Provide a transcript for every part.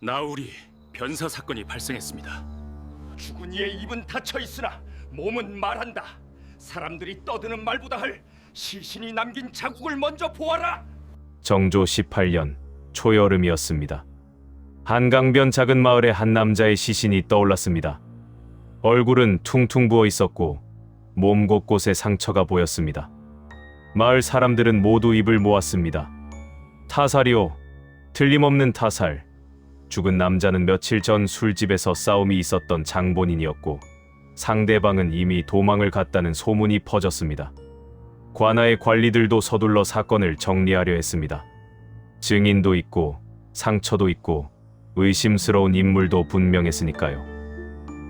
나우리 변사 사건이 발생했습니다. 죽은 이의 입은 닫혀 있으나 몸은 말한다. 사람들이 떠드는 말보다 할 시신이 남긴 자국을 먼저 보아라. 정조 18년 초여름이었습니다. 한강변 작은 마을에 한 남자의 시신이 떠올랐습니다. 얼굴은 퉁퉁 부어 있었고 몸 곳곳에 상처가 보였습니다. 마을 사람들은 모두 입을 모았습니다. 타살이요. 틀림없는 타살. 죽은 남자는 며칠 전 술집에서 싸움이 있었던 장본인이었고 상대방은 이미 도망을 갔다는 소문이 퍼졌습니다. 관아의 관리들도 서둘러 사건을 정리하려 했습니다. 증인도 있고 상처도 있고 의심스러운 인물도 분명했으니까요.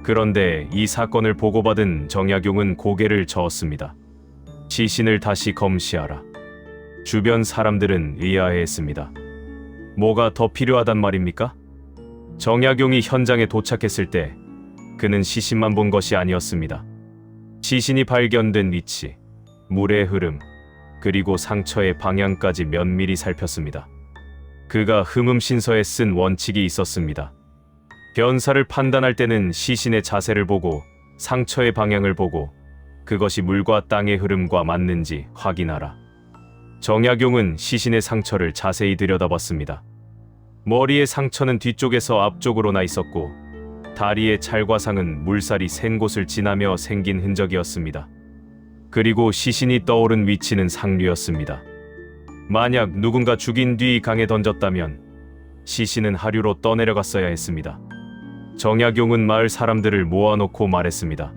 그런데 이 사건을 보고받은 정약용은 고개를 저었습니다. 시신을 다시 검시하라. 주변 사람들은 의아해했습니다. 뭐가 더 필요하단 말입니까? 정약용이 현장에 도착했을 때 그는 시신만 본 것이 아니었습니다. 시신이 발견된 위치, 물의 흐름, 그리고 상처의 방향까지 면밀히 살폈습니다. 그가 흠음신서에 쓴 원칙이 있었습니다. 변사를 판단할 때는 시신의 자세를 보고 상처의 방향을 보고 그것이 물과 땅의 흐름과 맞는지 확인하라. 정약용은 시신의 상처를 자세히 들여다봤습니다. 머리의 상처는 뒤쪽에서 앞쪽으로 나 있었고 다리의 찰과상은 물살이 샌 곳을 지나며 생긴 흔적이었습니다. 그리고 시신이 떠오른 위치는 상류였습니다. 만약 누군가 죽인 뒤 강에 던졌다면 시신은 하류로 떠내려갔어야 했습니다. 정약용은 마을 사람들을 모아놓고 말했습니다.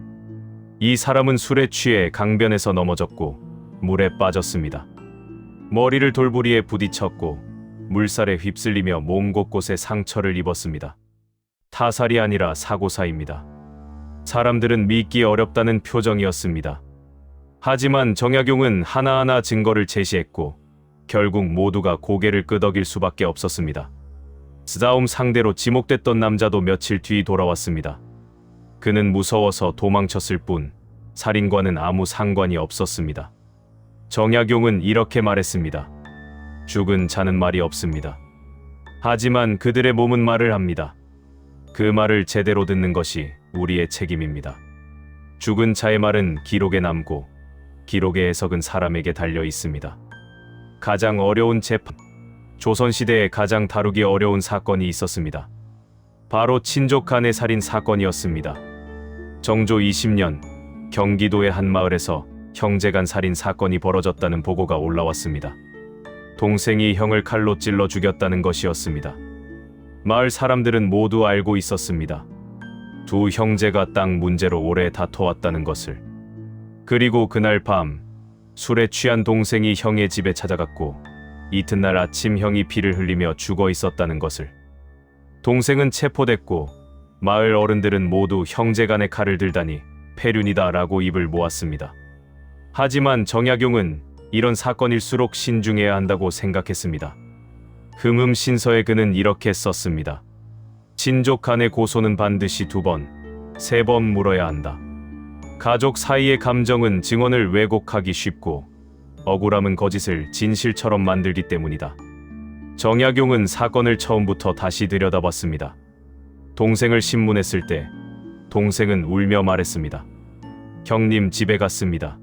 이 사람은 술에 취해 강변에서 넘어졌고 물에 빠졌습니다. 머리를 돌부리에 부딪혔고 물살에 휩쓸리며 몸 곳곳에 상처를 입었습니다. 타살이 아니라 사고사입니다. 사람들은 믿기 어렵다는 표정이었습니다. 하지만 정약용은 하나하나 증거를 제시했고 결국 모두가 고개를 끄덕일 수밖에 없었습니다. 싸움 상대로 지목됐던 남자도 며칠 뒤 돌아왔습니다. 그는 무서워서 도망쳤을 뿐 살인과는 아무 상관이 없었습니다. 정약용은 이렇게 말했습니다. 죽은 자는 말이 없습니다. 하지만 그들의 몸은 말을 합니다. 그 말을 제대로 듣는 것이 우리의 책임입니다. 죽은 자의 말은 기록에 남고 기록의 해석은 사람에게 달려 있습니다. 가장 어려운 재판, 조선시대에 가장 다루기 어려운 사건이 있었습니다. 바로 친족 간의 살인 사건이었습니다. 정조 20년 경기도의 한 마을에서 형제간 살인 사건이 벌어졌다는 보고가 올라왔습니다. 동생이 형을 칼로 찔러 죽였다는 것이었습니다. 마을 사람들은 모두 알고 있었습니다. 두 형제가 땅 문제로 오래 다퉈왔다는 것을. 그리고 그날 밤 술에 취한 동생이 형의 집에 찾아갔고 이튿날 아침 형이 피를 흘리며 죽어 있었다는 것을. 동생은 체포됐고 마을 어른들은 모두 형제간의 칼을 들다니 폐륜이다 라고 입을 모았습니다. 하지만 정약용은 이런 사건일수록 신중해야 한다고 생각했습니다. 흠음신서에 그는 이렇게 썼습니다. 친족 간의 고소는 반드시 2번, 3번 물어야 한다. 가족 사이의 감정은 증언을 왜곡하기 쉽고 억울함은 거짓을 진실처럼 만들기 때문이다. 정약용은 사건을 처음부터 다시 들여다봤습니다. 동생을 신문했을 때 동생은 울며 말했습니다. 형님 집에 갔습니다.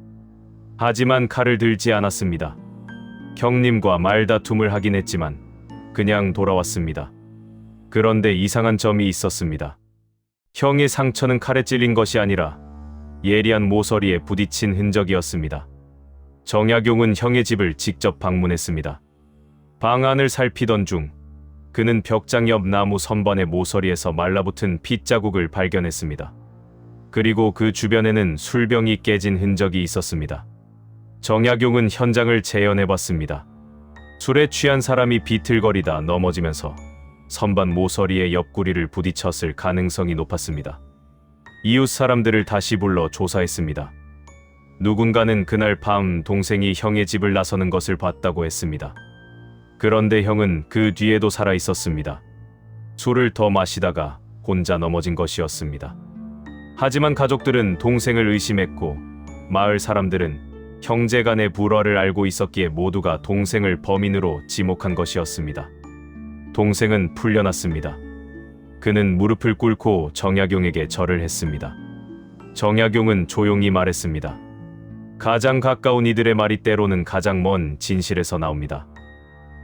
하지만 칼을 들지 않았습니다. 형님과 말다툼을 하긴 했지만 그냥 돌아왔습니다. 그런데 이상한 점이 있었습니다. 형의 상처는 칼에 찔린 것이 아니라 예리한 모서리에 부딪힌 흔적이었습니다. 정약용은 형의 집을 직접 방문했습니다. 방 안을 살피던 중 그는 벽장 옆 나무 선반의 모서리에서 말라붙은 핏자국을 발견했습니다. 그리고 그 주변에는 술병이 깨진 흔적이 있었습니다. 정약용은 현장을 재현해봤습니다. 술에 취한 사람이 비틀거리다 넘어지면서 선반 모서리의 옆구리를 부딪혔을 가능성이 높았습니다. 이웃 사람들을 다시 불러 조사했습니다. 누군가는 그날 밤 동생이 형의 집을 나서는 것을 봤다고 했습니다. 그런데 형은 그 뒤에도 살아 있었습니다. 술을 더 마시다가 혼자 넘어진 것이었습니다. 하지만 가족들은 동생을 의심했고 마을 사람들은 형제간의 불화를 알고 있었기에 모두가 동생을 범인으로 지목한 것이었습니다. 동생은 풀려났습니다. 그는 무릎을 꿇고 정약용에게 절을 했습니다. 정약용은 조용히 말했습니다. 가장 가까운 이들의 말이 때로는 가장 먼 진실에서 나옵니다.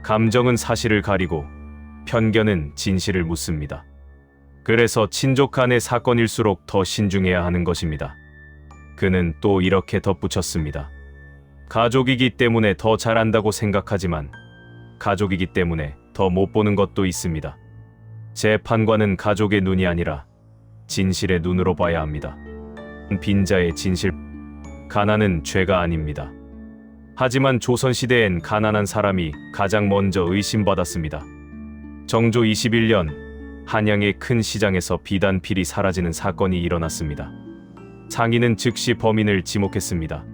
감정은 사실을 가리고 편견은 진실을 묻습니다. 그래서 친족 간의 사건일수록 더 신중해야 하는 것입니다. 그는 또 이렇게 덧붙였습니다. 가족이기 때문에 더 잘한다고 생각하지만 가족이기 때문에 더 못 보는 것도 있습니다. 재판관은 가족의 눈이 아니라 진실의 눈으로 봐야 합니다. 빈자의 진실, 가난은 죄가 아닙니다. 하지만 조선시대엔 가난한 사람이 가장 먼저 의심받았습니다. 정조 21년 한양의 큰 시장에서 비단필이 사라지는 사건이 일어났습니다. 상인은 즉시 범인을 지목했습니다.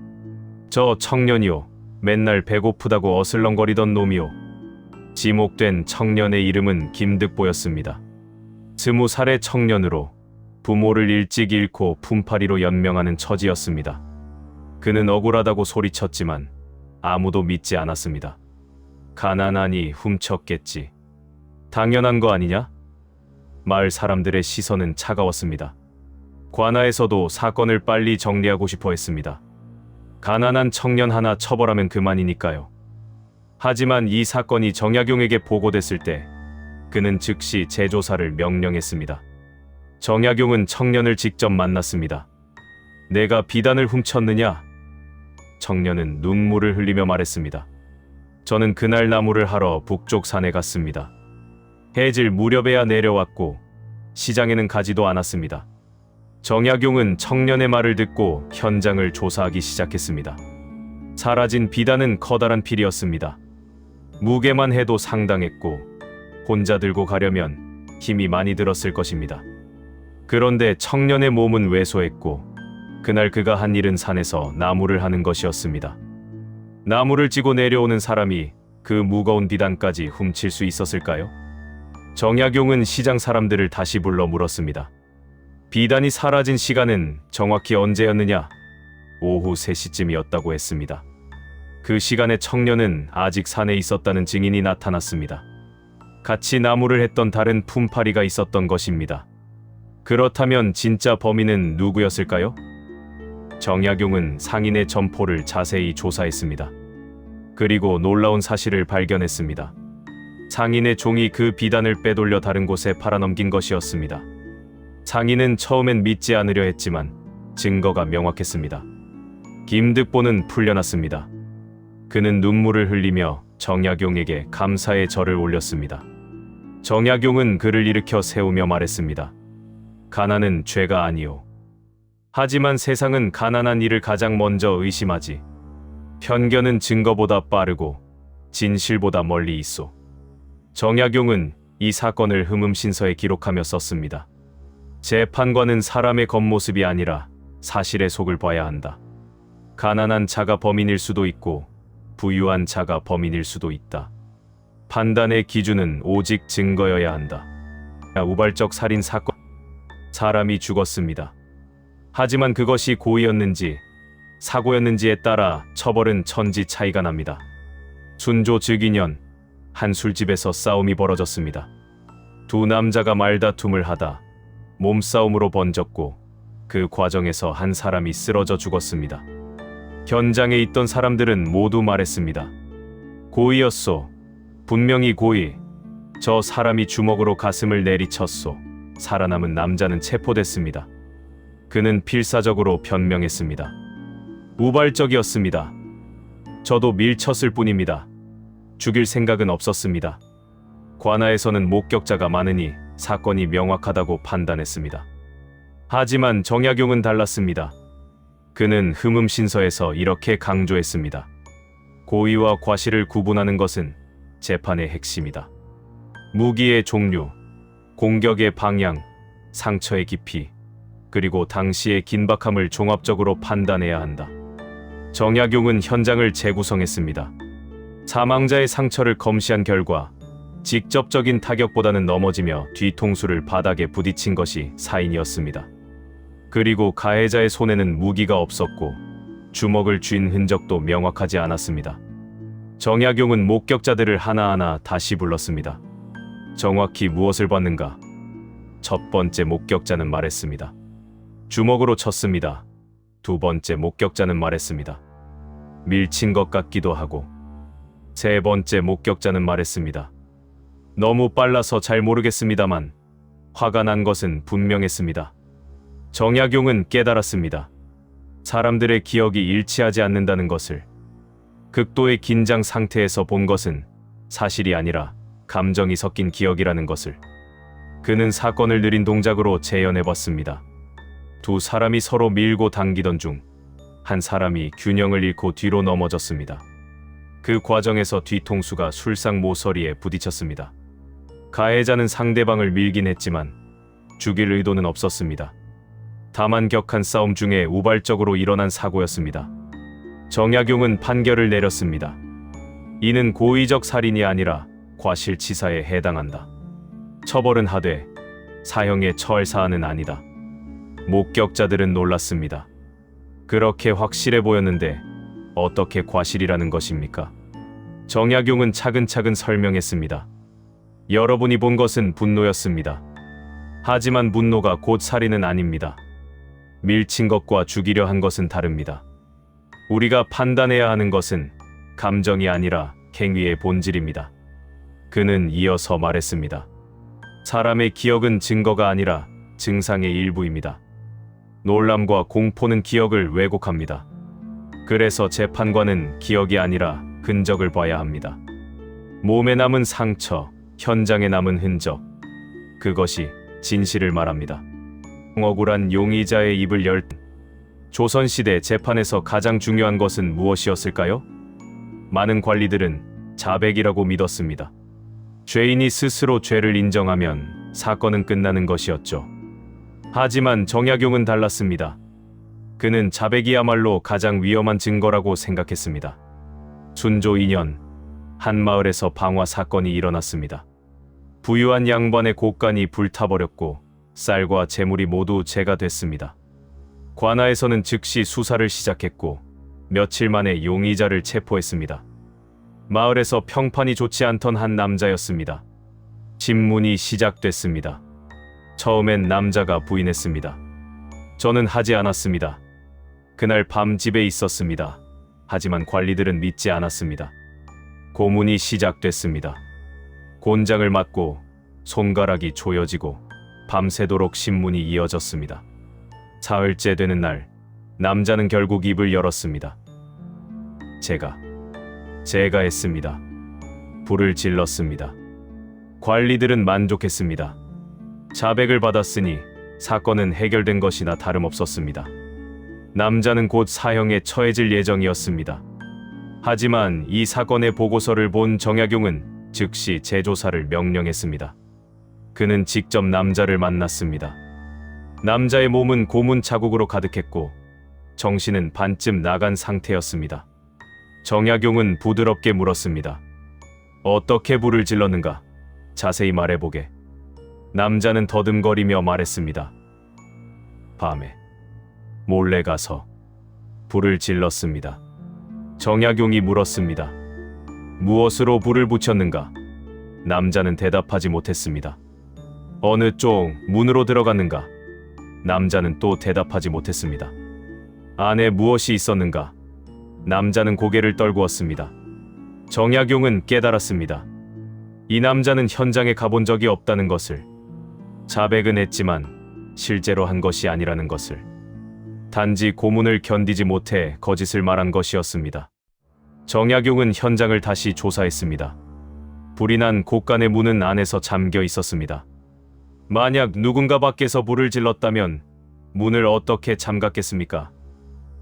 저 청년이요, 맨날 배고프다고 어슬렁거리던 놈이요. 지목된 청년의 이름은 김득보였습니다. 20살의 청년으로 부모를 일찍 잃고 품팔이로 연명하는 처지였습니다. 그는 억울하다고 소리쳤지만 아무도 믿지 않았습니다. 가난하니 훔쳤겠지. 당연한 거 아니냐? 마을 사람들의 시선은 차가웠습니다. 관아에서도 사건을 빨리 정리하고 싶어 했습니다. 가난한 청년 하나 처벌하면 그만이니까요. 하지만 이 사건이 정약용에게 보고됐을 때 그는 즉시 재조사를 명령했습니다. 정약용은 청년을 직접 만났습니다. 내가 비단을 훔쳤느냐? 청년은 눈물을 흘리며 말했습니다. 저는 그날 나무를 하러 북쪽 산에 갔습니다. 해질 무렵에야 내려왔고 시장에는 가지도 않았습니다. 정약용은 청년의 말을 듣고 현장을 조사하기 시작했습니다. 사라진 비단은 커다란 필이었습니다. 무게만 해도 상당했고 혼자 들고 가려면 힘이 많이 들었을 것입니다. 그런데 청년의 몸은 왜소했고 그날 그가 한 일은 산에서 나무를 하는 것이었습니다. 나무를 찌고 내려오는 사람이 그 무거운 비단까지 훔칠 수 있었을까요? 정약용은 시장 사람들을 다시 불러 물었습니다. 비단이 사라진 시간은 정확히 언제였느냐? 오후 3시쯤이었다고 했습니다. 그 시간에 청년은 아직 산에 있었다는 증인이 나타났습니다. 같이 나무를 했던 다른 품팔이가 있었던 것입니다. 그렇다면 진짜 범인은 누구였을까요? 정약용은 상인의 점포를 자세히 조사했습니다. 그리고 놀라운 사실을 발견했습니다. 상인의 종이 그 비단을 빼돌려 다른 곳에 팔아넘긴 것이었습니다. 상인은 처음엔 믿지 않으려 했지만 증거가 명확했습니다. 김득보는 풀려났습니다. 그는 눈물을 흘리며 정약용에게 감사의 절을 올렸습니다. 정약용은 그를 일으켜 세우며 말했습니다. 가난은 죄가 아니오. 하지만 세상은 가난한 이를 가장 먼저 의심하지. 편견은 증거보다 빠르고 진실보다 멀리 있소. 정약용은 이 사건을 흠음신서에 기록하며 썼습니다. 재판관은 사람의 겉모습이 아니라 사실의 속을 봐야 한다. 가난한 자가 범인일 수도 있고 부유한 자가 범인일 수도 있다. 판단의 기준은 오직 증거여야 한다. 우발적 살인 사건, 사람이 죽었습니다. 하지만 그것이 고의였는지 사고였는지에 따라 처벌은 천지 차이가 납니다. 순조 즉위년 한 술집에서 싸움이 벌어졌습니다. 두 남자가 말다툼을 하다 몸싸움으로 번졌고 그 과정에서 한 사람이 쓰러져 죽었습니다. 현장에 있던 사람들은 모두 말했습니다. 고의였소. 분명히 고의. 저 사람이 주먹으로 가슴을 내리쳤소. 살아남은 남자는 체포됐습니다. 그는 필사적으로 변명했습니다. 우발적이었습니다. 저도 밀쳤을 뿐입니다. 죽일 생각은 없었습니다. 관아에서는 목격자가 많으니 사건이 명확하다고 판단했습니다. 하지만 정약용은 달랐습니다. 그는 흠음신서에서 이렇게 강조했습니다. 고의와 과실을 구분하는 것은 재판의 핵심이다. 무기의 종류, 공격의 방향, 상처의 깊이, 그리고 당시의 긴박함을 종합적으로 판단해야 한다. 정약용은 현장을 재구성했습니다. 사망자의 상처를 검시한 결과 직접적인 타격보다는 넘어지며 뒤통수를 바닥에 부딪힌 것이 사인이었습니다. 그리고 가해자의 손에는 무기가 없었고 주먹을 쥔 흔적도 명확하지 않았습니다. 정약용은 목격자들을 하나하나 다시 불렀습니다. 정확히 무엇을 봤는가? 첫 번째 목격자는 말했습니다. 주먹으로 쳤습니다. 두 번째 목격자는 말했습니다. 밀친 것 같기도 하고. 세 번째 목격자는 말했습니다. 너무 빨라서 잘 모르겠습니다만 화가 난 것은 분명했습니다. 정약용은 깨달았습니다. 사람들의 기억이 일치하지 않는다는 것을. 극도의 긴장 상태에서 본 것은 사실이 아니라 감정이 섞인 기억이라는 것을. 그는 사건을 느린 동작으로 재현해봤습니다. 두 사람이 서로 밀고 당기던 중 한 사람이 균형을 잃고 뒤로 넘어졌습니다. 그 과정에서 뒤통수가 술상 모서리에 부딪혔습니다. 가해자는 상대방을 밀긴 했지만 죽일 의도는 없었습니다. 다만 격한 싸움 중에 우발적으로 일어난 사고였습니다. 정약용은 판결을 내렸습니다. 이는 고의적 살인이 아니라 과실치사에 해당한다. 처벌은 하되 사형의 처할 사안은 아니다. 목격자들은 놀랐습니다. 그렇게 확실해 보였는데 어떻게 과실이라는 것입니까? 정약용은 차근차근 설명했습니다. 여러분이 본 것은 분노였습니다. 하지만 분노가 곧 살인은 아닙니다. 밀친 것과 죽이려 한 것은 다릅니다. 우리가 판단해야 하는 것은 감정이 아니라 행위의 본질입니다. 그는 이어서 말했습니다. 사람의 기억은 증거가 아니라 증상의 일부입니다. 놀람과 공포는 기억을 왜곡합니다. 그래서 재판관은 기억이 아니라 흔적을 봐야 합니다. 몸에 남은 상처, 현장에 남은 흔적, 그것이 진실을 말합니다. 억울한 용의자의 입을 열 조선시대 재판에서 가장 중요한 것은 무엇이었을까요? 많은 관리들은 자백이라고 믿었습니다. 죄인이 스스로 죄를 인정하면 사건은 끝나는 것이었죠. 하지만 정약용은 달랐습니다. 그는 자백이야말로 가장 위험한 증거라고 생각했습니다. 순조 2년, 한 마을에서 방화 사건이 일어났습니다. 부유한 양반의 곳간이 불타버렸고 쌀과 재물이 모두 재가 됐습니다. 관아에서는 즉시 수사를 시작했고 며칠 만에 용의자를 체포했습니다. 마을에서 평판이 좋지 않던 한 남자였습니다. 신문이 시작됐습니다. 처음엔 남자가 부인했습니다. 저는 하지 않았습니다. 그날 밤 집에 있었습니다. 하지만 관리들은 믿지 않았습니다. 고문이 시작됐습니다. 곤장을 맞고 손가락이 조여지고 밤새도록 신문이 이어졌습니다. 사흘째 되는 날, 남자는 결국 입을 열었습니다. 제가 했습니다. 불을 질렀습니다. 관리들은 만족했습니다. 자백을 받았으니 사건은 해결된 것이나 다름없었습니다. 남자는 곧 사형에 처해질 예정이었습니다. 하지만 이 사건의 보고서를 본 정약용은 즉시 재조사를 명령했습니다. 그는 직접 남자를 만났습니다. 남자의 몸은 고문 자국으로 가득했고 정신은 반쯤 나간 상태였습니다. 정약용은 부드럽게 물었습니다. 어떻게 불을 질렀는가? 자세히 말해보게. 남자는 더듬거리며 말했습니다. 밤에 몰래 가서 불을 질렀습니다. 정약용이 물었습니다. 무엇으로 불을 붙였는가? 남자는 대답하지 못했습니다. 어느 쪽 문으로 들어갔는가? 남자는 또 대답하지 못했습니다. 안에 무엇이 있었는가? 남자는 고개를 떨구었습니다. 정약용은 깨달았습니다. 이 남자는 현장에 가본 적이 없다는 것을. 자백은 했지만 실제로 한 것이 아니라는 것을. 단지 고문을 견디지 못해 거짓을 말한 것이었습니다. 정약용은 현장을 다시 조사했습니다. 불이 난 곳간의 문은 안에서 잠겨 있었습니다. 만약 누군가 밖에서 불을 질렀다면 문을 어떻게 잠갔겠습니까?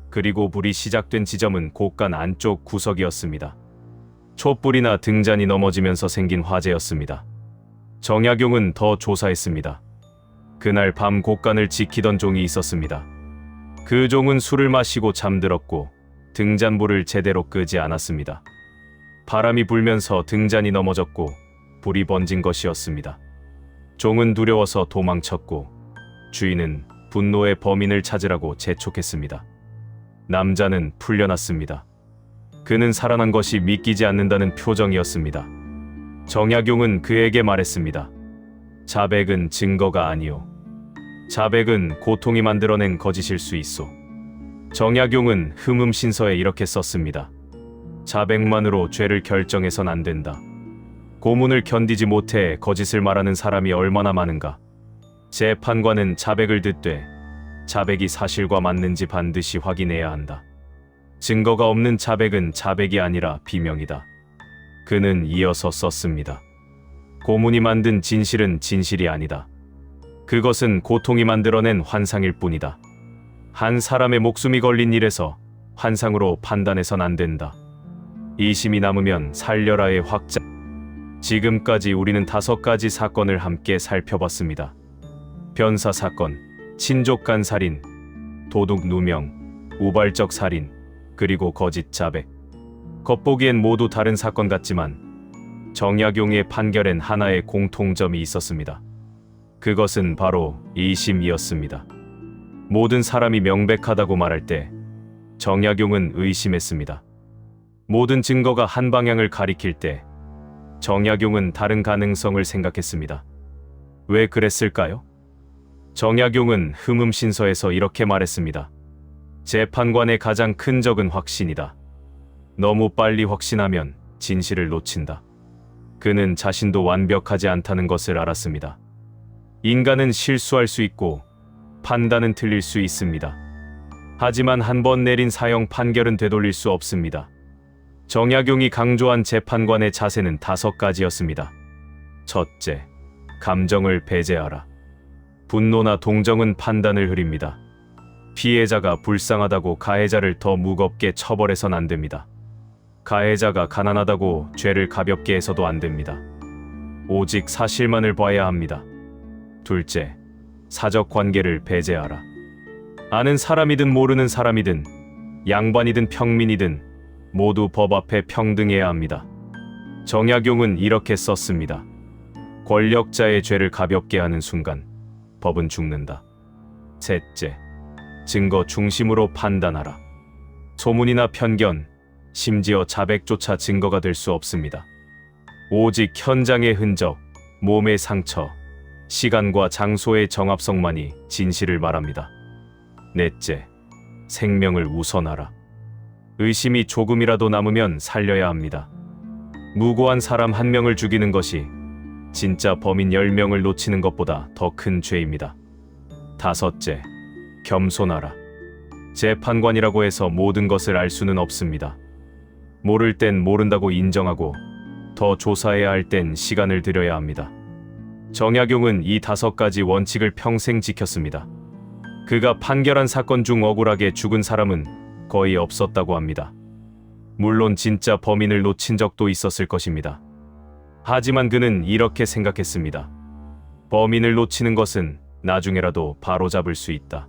그리고 불이 시작된 지점은 곳간 안쪽 구석이었습니다. 촛불이나 등잔이 넘어지면서 생긴 화재였습니다. 정약용은 더 조사했습니다. 그날 밤 곳간을 지키던 종이 있었습니다. 그 종은 술을 마시고 잠들었고 등잔불을 제대로 끄지 않았습니다. 바람이 불면서 등잔이 넘어졌고 불이 번진 것이었습니다. 종은 두려워서 도망쳤고 주인은 분노의 범인을 찾으라고 재촉했습니다. 남자는 풀려났습니다. 그는 살아난 것이 믿기지 않는다는 표정이었습니다. 정약용은 그에게 말했습니다. 자백은 증거가 아니오. 자백은 고통이 만들어낸 거짓일 수 있소. 정약용은 흠음신서에 이렇게 썼습니다. 자백만으로 죄를 결정해선 안 된다. 고문을 견디지 못해 거짓을 말하는 사람이 얼마나 많은가. 재판관은 자백을 듣되 자백이 사실과 맞는지 반드시 확인해야 한다. 증거가 없는 자백은 자백이 아니라 비명이다. 그는 이어서 썼습니다. 고문이 만든 진실은 진실이 아니다. 그것은 고통이 만들어낸 환상일 뿐이다. 한 사람의 목숨이 걸린 일에서 환상으로 판단해선 안 된다. 이심이 남으면 살려라의 확장. 지금까지 우리는 5가지 사건을 함께 살펴봤습니다. 변사 사건, 친족 간 살인, 도둑 누명, 우발적 살인, 그리고 거짓 자백. 겉보기엔 모두 다른 사건 같지만 정약용의 판결엔 하나의 공통점이 있었습니다. 그것은 바로 이심이었습니다. 모든 사람이 명백하다고 말할 때 정약용은 의심했습니다. 모든 증거가 한 방향을 가리킬 때 정약용은 다른 가능성을 생각했습니다. 왜 그랬을까요? 정약용은 흠음신서에서 이렇게 말했습니다. 재판관의 가장 큰 적은 확신이다. 너무 빨리 확신하면 진실을 놓친다. 그는 자신도 완벽하지 않다는 것을 알았습니다. 인간은 실수할 수 있고 판단은 틀릴 수 있습니다. 하지만 한 번 내린 사형 판결은 되돌릴 수 없습니다. 정약용이 강조한 재판관의 자세는 5가지였습니다. 첫째, 감정을 배제하라. 분노나 동정은 판단을 흐립니다. 피해자가 불쌍하다고 가해자를 더 무겁게 처벌해선 안 됩니다. 가해자가 가난하다고 죄를 가볍게 해서도 안 됩니다. 오직 사실만을 봐야 합니다. 둘째, 사적 관계를 배제하라. 아는 사람이든 모르는 사람이든 양반이든 평민이든 모두 법 앞에 평등해야 합니다. 정약용은 이렇게 썼습니다. 권력자의 죄를 가볍게 하는 순간 법은 죽는다. 셋째, 증거 중심으로 판단하라. 소문이나 편견, 심지어 자백조차 증거가 될 수 없습니다. 오직 현장의 흔적, 몸의 상처, 시간과 장소의 정합성만이 진실을 말합니다. 넷째, 생명을 우선하라. 의심이 조금이라도 남으면 살려야 합니다. 무고한 사람 1명을 죽이는 것이 진짜 범인 10명을 놓치는 것보다 더 큰 죄입니다. 다섯째, 겸손하라. 재판관이라고 해서 모든 것을 알 수는 없습니다. 모를 땐 모른다고 인정하고 더 조사해야 할 땐 시간을 들여야 합니다. 정약용은 이 5가지 원칙을 평생 지켰습니다. 그가 판결한 사건 중 억울하게 죽은 사람은 거의 없었다고 합니다. 물론 진짜 범인을 놓친 적도 있었을 것입니다. 하지만 그는 이렇게 생각했습니다. 범인을 놓치는 것은 나중에라도 바로잡을 수 있다.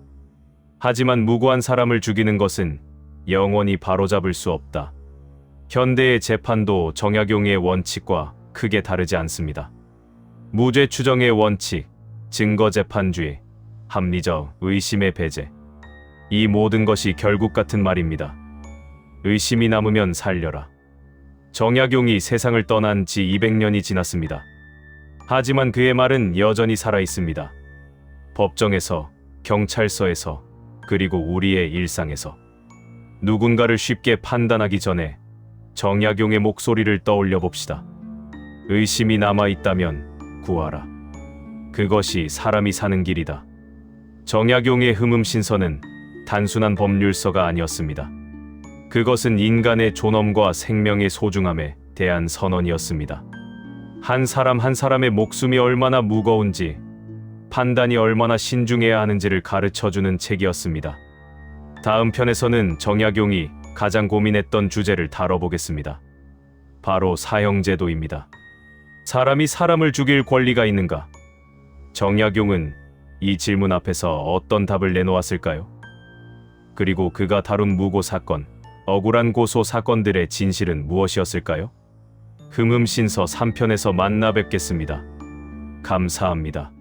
하지만 무고한 사람을 죽이는 것은 영원히 바로잡을 수 없다. 현대의 재판도 정약용의 원칙과 크게 다르지 않습니다. 무죄 추정의 원칙, 증거재판주의, 합리적 의심의 배제. 이 모든 것이 결국 같은 말입니다. 의심이 남으면 살려라. 정약용이 세상을 떠난 지 200년이 지났습니다. 하지만 그의 말은 여전히 살아있습니다. 법정에서, 경찰서에서, 그리고 우리의 일상에서. 누군가를 쉽게 판단하기 전에 정약용의 목소리를 떠올려 봅시다. 의심이 남아있다면 구하라. 그것이 사람이 사는 길이다. 정약용의 흠음신서는 단순한 법률서가 아니었습니다. 그것은 인간의 존엄과 생명의 소중함에 대한 선언이었습니다. 한 사람 한 사람의 목숨이 얼마나 무거운지, 판단이 얼마나 신중해야 하는지를 가르쳐주는 책이었습니다. 다음 편에서는 정약용이 가장 고민했던 주제를 다뤄보겠습니다. 바로 사형제도입니다. 사람이 사람을 죽일 권리가 있는가? 정약용은 이 질문 앞에서 어떤 답을 내놓았을까요? 그리고 그가 다룬 무고 사건, 억울한 고소 사건들의 진실은 무엇이었을까요? 흠음신서 3편에서 만나 뵙겠습니다. 감사합니다.